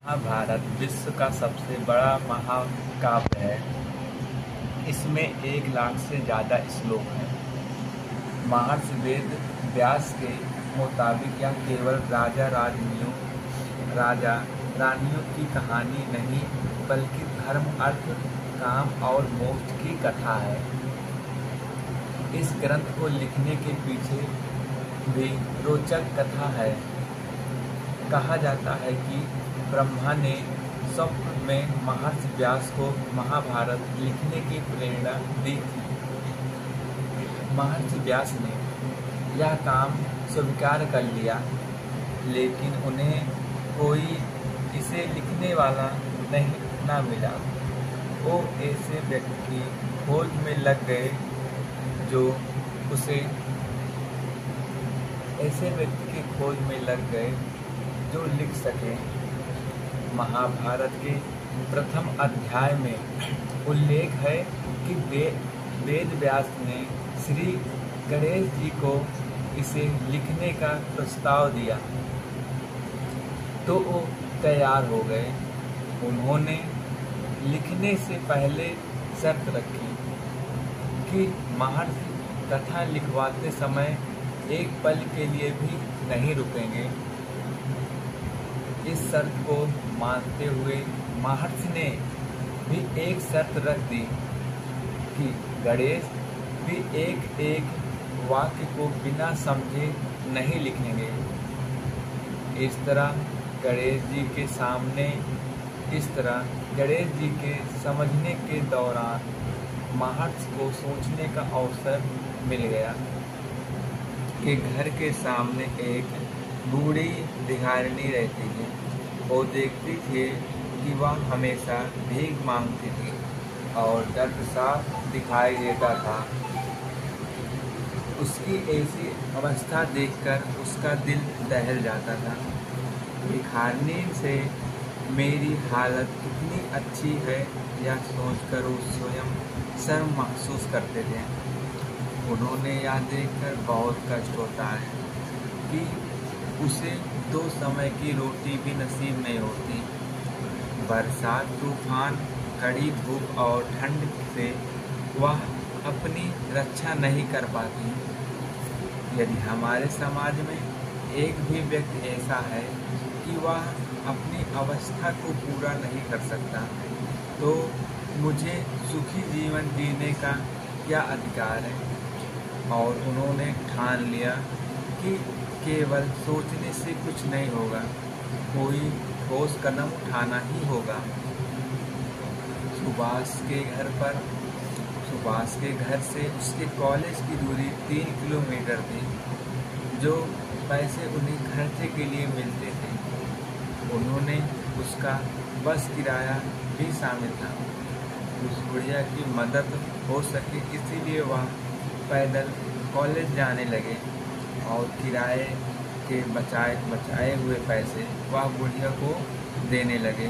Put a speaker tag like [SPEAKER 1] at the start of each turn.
[SPEAKER 1] महाभारत विश्व का सबसे बड़ा महाकाव्य है। इसमें 1 लाख से ज़्यादा श्लोक हैं। महर्षि वेद व्यास के मुताबिक यह केवल राजा रानियों की कहानी नहीं, बल्कि धर्म, अर्थ, काम और मोक्ष की कथा है। इस ग्रंथ को लिखने के पीछे भी रोचक कथा है। कहा जाता है कि ब्रह्मा ने स्वप्न में महर्षि व्यास को महाभारत लिखने की प्रेरणा दी थी। महर्षि व्यास ने यह काम स्वीकार कर लिया, लेकिन उन्हें कोई इसे लिखने वाला ना मिला। वो ऐसे व्यक्ति की खोज में लग गए जो लिख सके। महाभारत के प्रथम अध्याय में उल्लेख है कि वेद व्यास ने श्री गणेश जी को इसे लिखने का प्रस्ताव दिया तो वो तैयार हो गए। उन्होंने लिखने से पहले शर्त रखी कि महर्षि कथा लिखवाते समय एक पल के लिए भी नहीं रुकेंगे। इस शर्त को मानते हुए महर्षि ने भी एक शर्त रख दी कि गणेश भी एक वाक्य को बिना समझे नहीं लिखेंगे। इस तरह गणेश जी के समझने के दौरान महर्षि को सोचने का अवसर मिल गया कि घर के सामने एक बूढ़ी भिखारिनी रहती थी। वो देखती थी कि वह हमेशा भीख मांगती थी और दर्द सा दिखाई देता था। उसकी ऐसी अवस्था देखकर उसका दिल दहल जाता था। भिखारिनी से मेरी हालत कितनी अच्छी है यह सोचकर वो स्वयं शर्म महसूस करते थे। उन्होंने यह देखकर बहुत कष्ट होता है कि उसे 2 समय की रोटी भी नसीब नहीं होती। बरसात, तूफान, कड़ी धूप और ठंड से वह अपनी रक्षा नहीं कर पाती। यदि हमारे समाज में एक भी व्यक्ति ऐसा है कि वह अपनी अवस्था को पूरा नहीं कर सकता, तो मुझे सुखी जीवन जीने का क्या अधिकार है। और उन्होंने ठान लिया कि केवल सोचने से कुछ नहीं होगा, कोई ठोस कदम उठाना ही होगा। सुभाष के घर से उसके कॉलेज की दूरी 3 किलोमीटर थी। जो पैसे उन्हें खर्चे के लिए मिलते थे, उन्होंने उसका बस किराया भी शामिल था। उस बुढ़िया की मदद हो सके इसीलिए वह पैदल कॉलेज जाने लगे और किराए के बचाए हुए पैसे वह बुढ़िया को देने लगे।